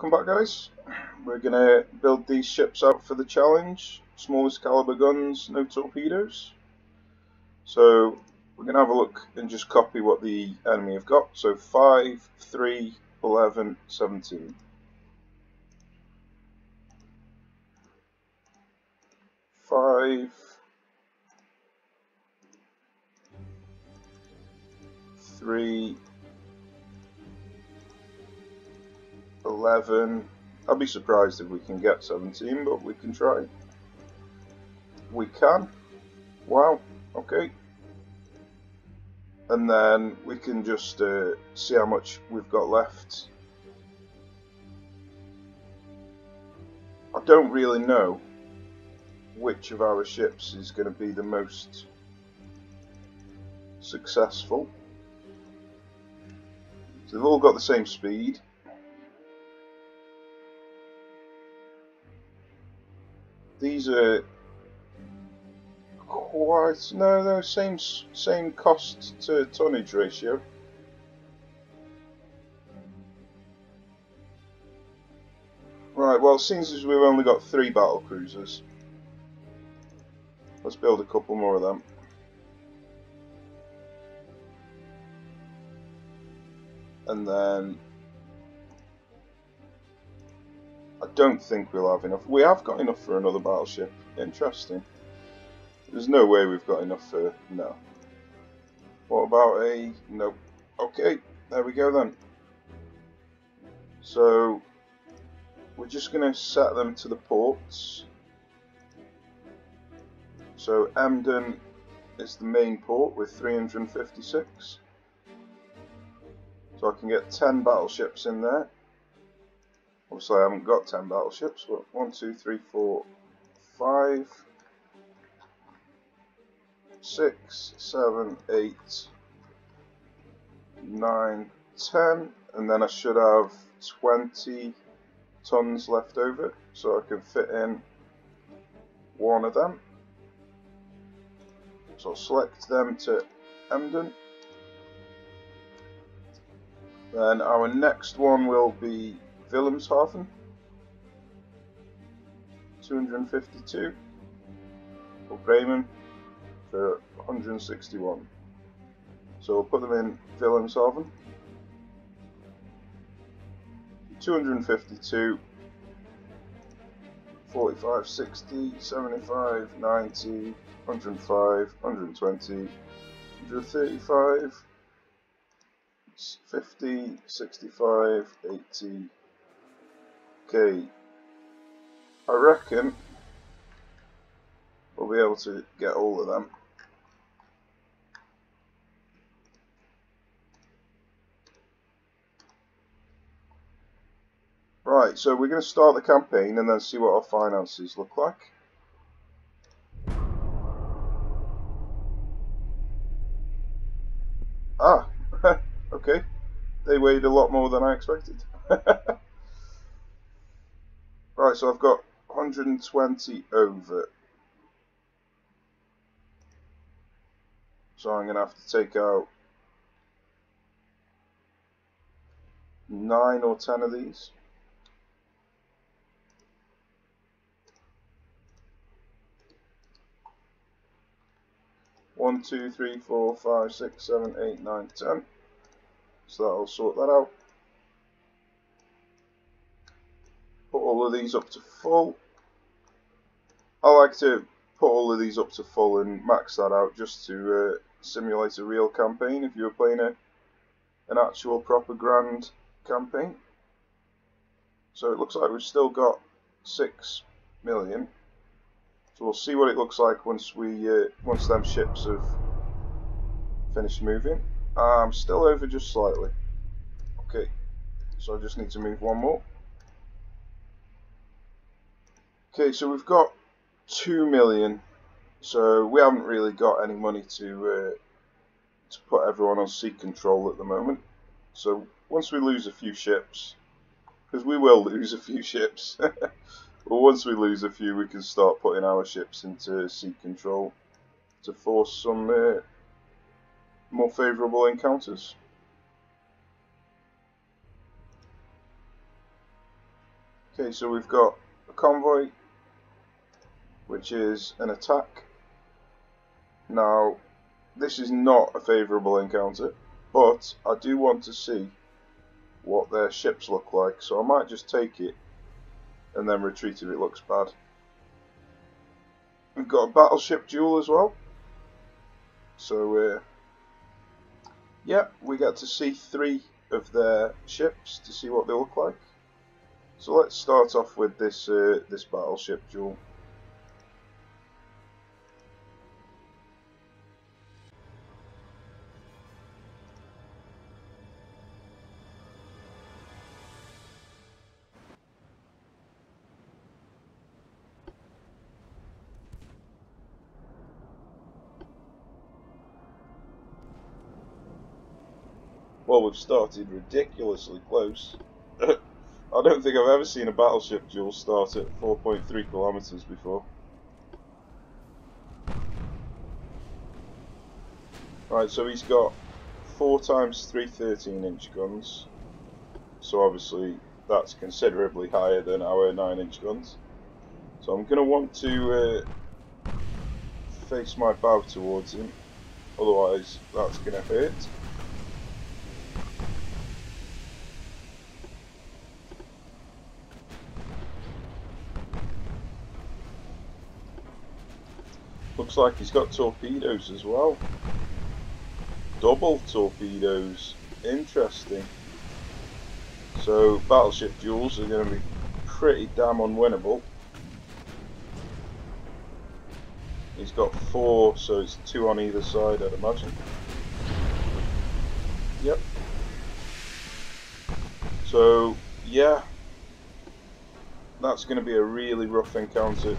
welcome back, guys. We're gonna build these ships out for the challenge. Smallest caliber guns, no torpedoes. So we're gonna have a look and just copy what the enemy have got. So 5, 3, 11, 17. 5, 3, 11. I'll be surprised if we can get 17, but we can try. We can. Wow, okay. And then we can just see how much we've got left. I don't really know which of our ships is going to be the most successful. So they've all got the same speed. These are quite no, same cost to tonnage ratio. Right, well, since we've only got 3 battle cruisers, let's build a couple more of them. And then I don't think we'll have enough. We have got enough for another battleship. Interesting. There's no way we've got enough for... no. What about a... nope. Okay, there we go then. So we're just going to set them to the ports. So Emden is the main port with 356. So I can get 10 battleships in there. Obviously I haven't got 10 battleships, but 1, 2, 3, 4, 5, 6, 7, 8, 9, 10, and then I should have 20 tons left over, so I can fit in one of them. So I'll select them to Emden. Then our next one will be Wilhelmshaven, 252, or Bremen for 161. So we'll put them in Wilhelmshaven. 252, 45, 60, 75, 90, 105, 120, 135, 50, 65, 80. Okay, I reckon we'll be able to get all of them. Right, so we're going to start the campaign and then see what our finances look like. Ah, okay. They weighed a lot more than I expected. Right, so I've got 120 over. So I'm going to have to take out 9 or 10 of these. One, 2, 3, 4, 5, 6, 7, 8, 9, 10. So that'll sort that out. Put all of these up to full. I like to put all of these up to full and max that out just to simulate a real campaign if you were playing an actual proper grand campaign. So it looks like we've still got 6 million. So we'll see what it looks like once them ships have finished moving. I'm still over just slightly. Okay, so I just need to move one more. Okay, so we've got 2 million. So we haven't really got any money to put everyone on sea control at the moment. So once we lose a few ships, because we will lose a few ships. Well, once we lose a few, we can start putting our ships into sea control to force some more favourable encounters. Okay, so we've got a convoy, which is an attack. Now, this is not a favourable encounter, but I do want to see what their ships look like, so I might just take it and then retreat if it looks bad. We've got a battleship duel as well, so yeah, we get to see 3 of their ships to see what they look like. So let's start off with this this battleship duel. Well, we've started ridiculously close. I don't think I've ever seen a battleship duel start at 4.3 kilometers before. Right, so he's got 4 times 3 13-inch guns. So obviously that's considerably higher than our 9-inch guns. So I'm going to want to face my bow towards him, otherwise that's going to hurt. Looks like he's got torpedoes as well. Double torpedoes. Interesting. So battleship duels are going to be pretty damn unwinnable. He's got 4, so it's 2 on either side, I'd imagine. Yep. So yeah, that's going to be a really rough encounter.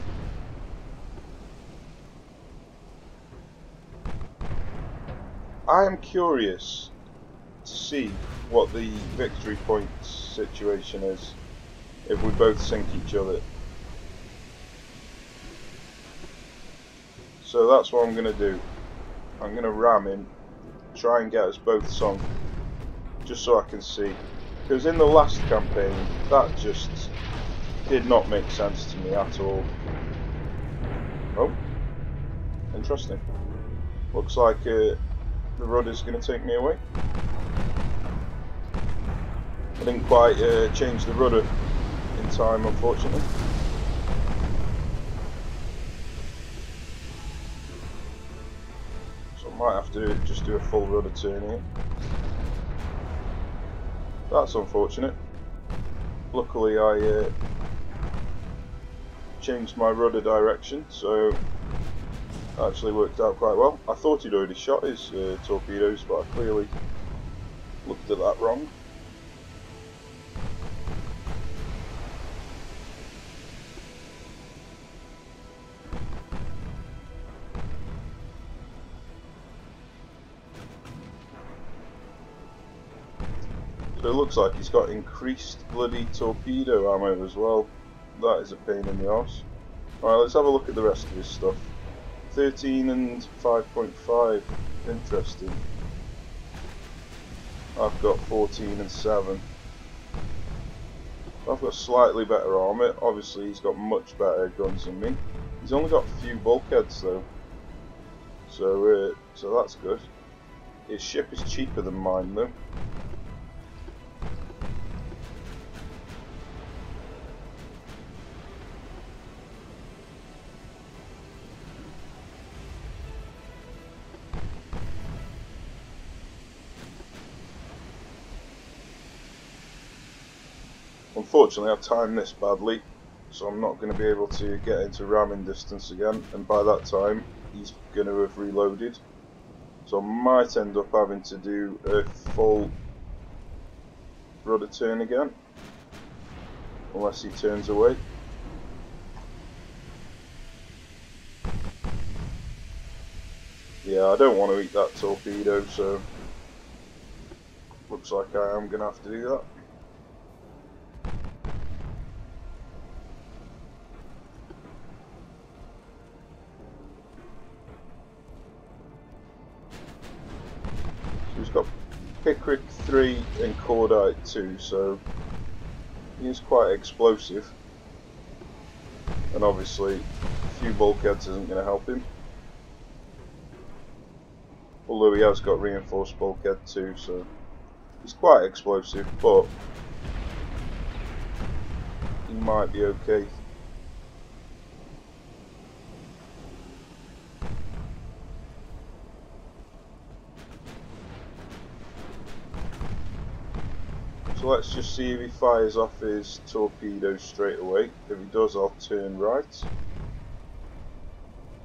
I am curious to see what the victory point situation is if we both sink each other. So that's what I'm going to do. I'm going to ram him, try and get us both sunk, just so I can see. Because in the last campaign, that just did not make sense to me at all. Oh, interesting. Looks like the rudder's going to take me away. I didn't quite change the rudder in time, unfortunately. So I might have to just do a full rudder turn here. That's unfortunate. Luckily I changed my rudder direction, so it actually worked out quite well. I thought he'd already shot his torpedoes, but I clearly looked at that wrong. So it looks like he's got increased bloody torpedo ammo as well. That is a pain in the arse. Alright, let's have a look at the rest of his stuff. 13 and 5.5. Interesting. I've got 14 and 7. I've got slightly better armour. Obviously he's got much better guns than me. He's only got a few bulkheads though. So that's good. His ship is cheaper than mine though. Unfortunately, I've timed this badly, so I'm not going to be able to get into ramming distance again, and by that time he's going to have reloaded. So I might end up having to do a full rudder turn again, unless he turns away. Yeah, I don't want to eat that torpedo, so looks like I am going to have to do that. So he's got Pickrick 3 and Cordite 2, so He is quite explosive, and obviously a few bulkheads isn't going to help him. Although he has got reinforced bulkhead too, so he's quite explosive, but he might be okay. So let's just see if he fires off his torpedoes straight away. If he does, I'll turn right.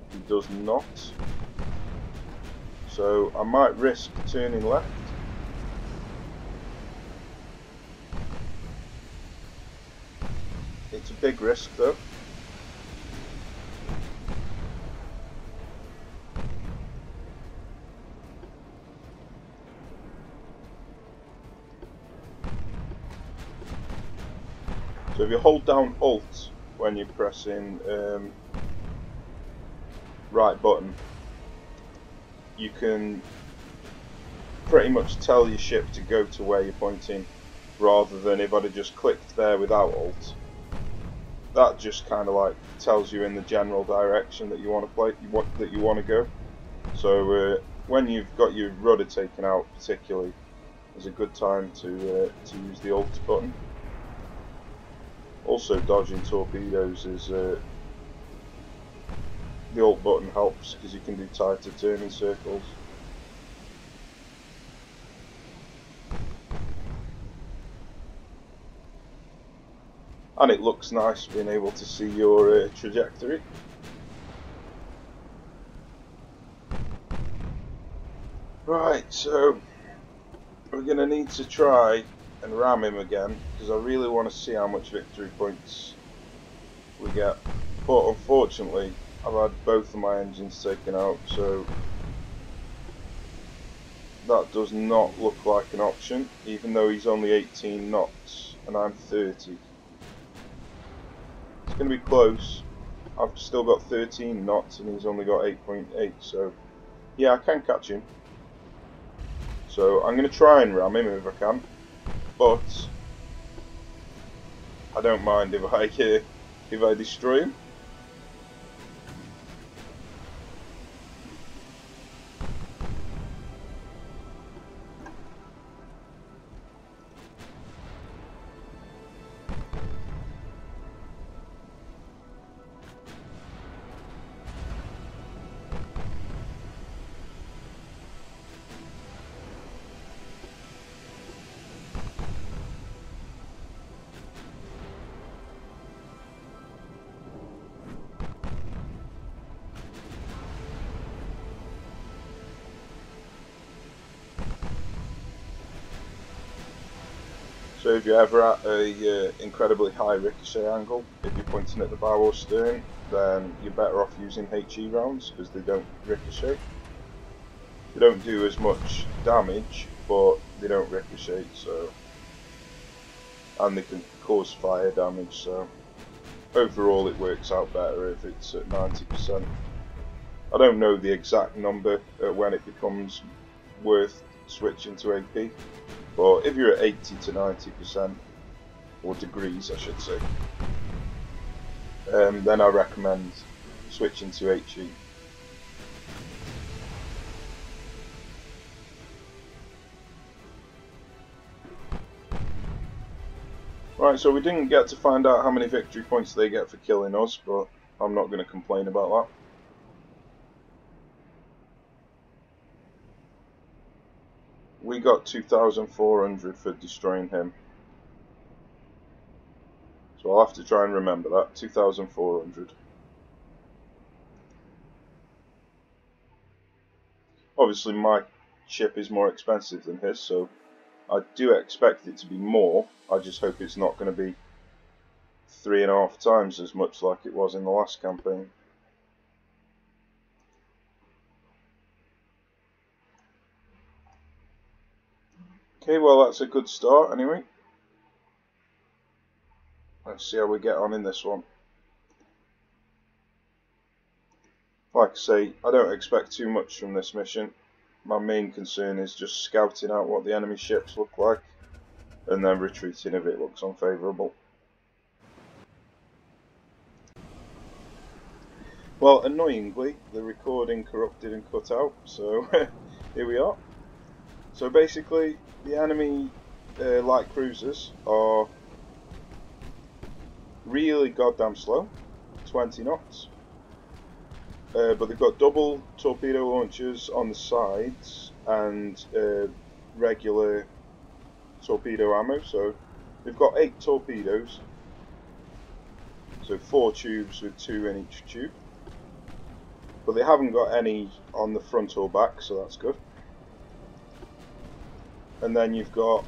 If he does not, so I might risk turning left. It's a big risk though. So if you hold down Alt when you're pressing right button, you can pretty much tell your ship to go to where you're pointing, rather than if I'd have just clicked there without Alt. That just kind of like tells you in the general direction that you want to play, that you want to go. So when you've got your rudder taken out, particularly, is a good time to use the Alt button. Also, dodging torpedoes is the Alt button helps because you can do tighter turning circles. And it looks nice being able to see your trajectory. Right, so we're going to need to try and ram him again, because I really want to see how much victory points we get. But unfortunately, I've had both of my engines taken out, so that does not look like an option, even though he's only 18 knots and I'm 30. It's going to be close. I've still got 13 knots and he's only got 8.8, so yeah, I can catch him. So I'm going to try and ram him if I can, but I don't mind if I destroy him. So if you're ever at a incredibly high ricochet angle, if you're pointing at the bow or stern, then you're better off using HE rounds because they don't ricochet. They don't do as much damage, but they don't ricochet, so, and they can cause fire damage, so overall it works out better if it's at 90%. I don't know the exact number when it becomes worth switching to AP, but if you're at 80 to 90%, or degrees I should say, then I recommend switching to HE. Right, so we didn't get to find out how many victory points they get for killing us, but I'm not going to complain about that. We got 2,400 for destroying him. So I'll have to try and remember that, 2,400. Obviously my ship is more expensive than his, so I do expect it to be more. I just hope it's not going to be 3.5 times as much like it was in the last campaign. Okay, well that's a good start anyway. Let's see how we get on in this one. Like I say, I don't expect too much from this mission. My main concern is just scouting out what the enemy ships look like. and then retreating if it looks unfavourable. Well, annoyingly, the recording corrupted and cut out, so here we are. So basically, the enemy light cruisers are really goddamn slow, 20 knots. But they've got double torpedo launchers on the sides and regular torpedo ammo, so they've got 8 torpedoes, so 4 tubes with 2 in each tube. But they haven't got any on the front or back, so that's good. And then you've got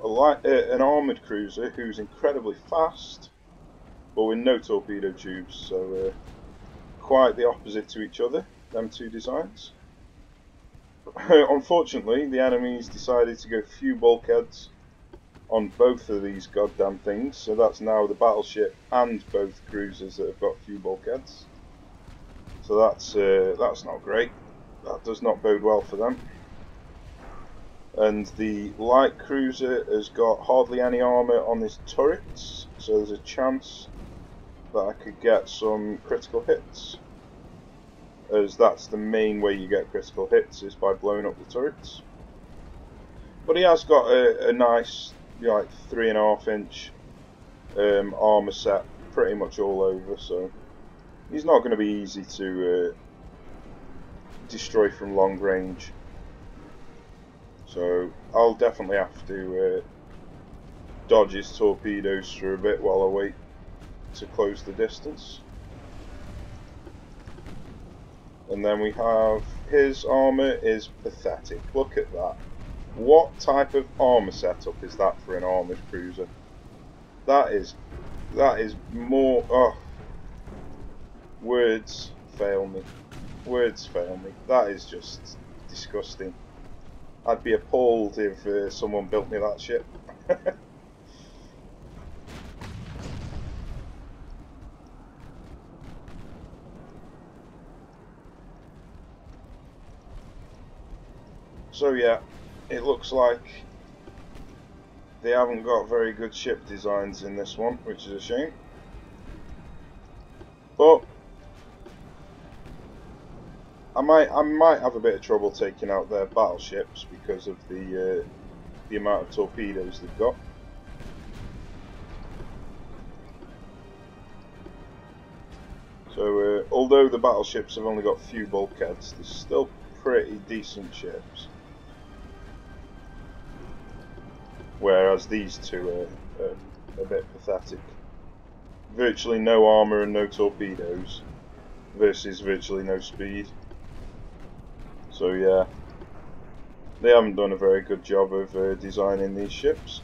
an armoured cruiser who's incredibly fast, but with no torpedo tubes, so quite the opposite to each other, them two designs. Unfortunately, the enemy's decided to go few bulkheads on both of these goddamn things, so that's now the battleship and both cruisers that have got few bulkheads. So that's not great. That does not bode well for them. And the light cruiser has got hardly any armour on his turrets, so there's a chance that I could get some critical hits, as that's the main way you get critical hits, is by blowing up the turrets. But he has got a nice, like, 3.5 inch armour set pretty much all over, so he's not going to be easy to destroy from long range. So I'll definitely have to dodge his torpedoes for a bit while I wait to close the distance. And then we have his armour is pathetic. Look at that. What type of armour setup is that for an armoured cruiser? That is more... Oh, words fail me. Words fail me. That is just disgusting. I'd be appalled if someone built me that ship. So yeah, it looks like they haven't got very good ship designs in this one, which is a shame. But I might have a bit of trouble taking out their battleships because of the amount of torpedoes they've got. So although the battleships have only got few bulkheads, they're still pretty decent ships. Whereas these two are a bit pathetic. Virtually no armour and no torpedoes versus virtually no speed. So yeah, they haven't done a very good job of designing these ships.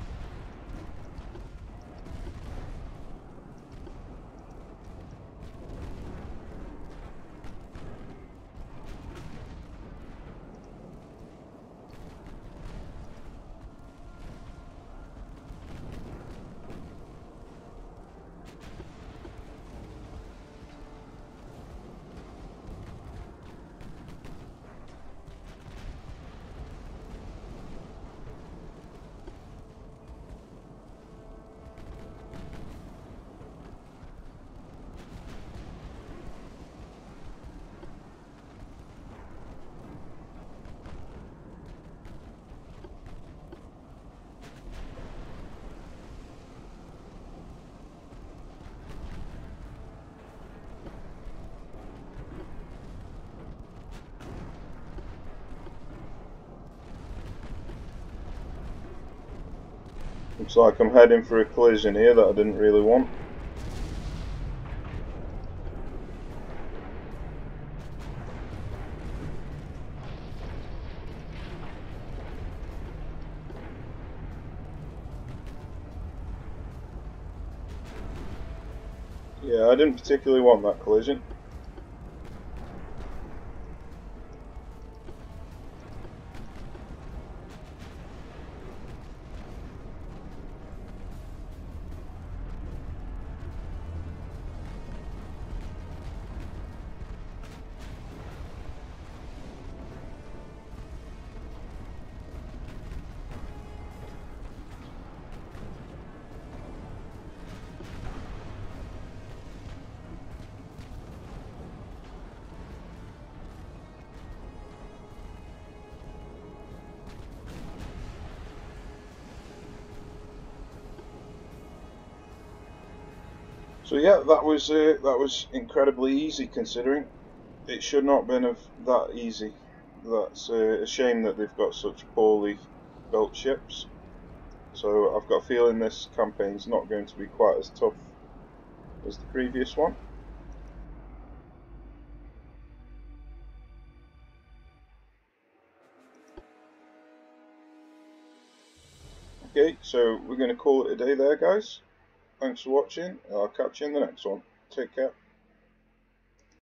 Looks like I'm heading for a collision here that I didn't really want. Yeah, I didn't particularly want that collision. So yeah, that was incredibly easy considering. It should not have been that easy. That's a shame that they've got such poorly built ships. So I've got a feeling this campaign's not going to be quite as tough as the previous one. Okay, so we're going to call it a day there, guys. Thanks for watching. I'll catch you in the next one. Take care.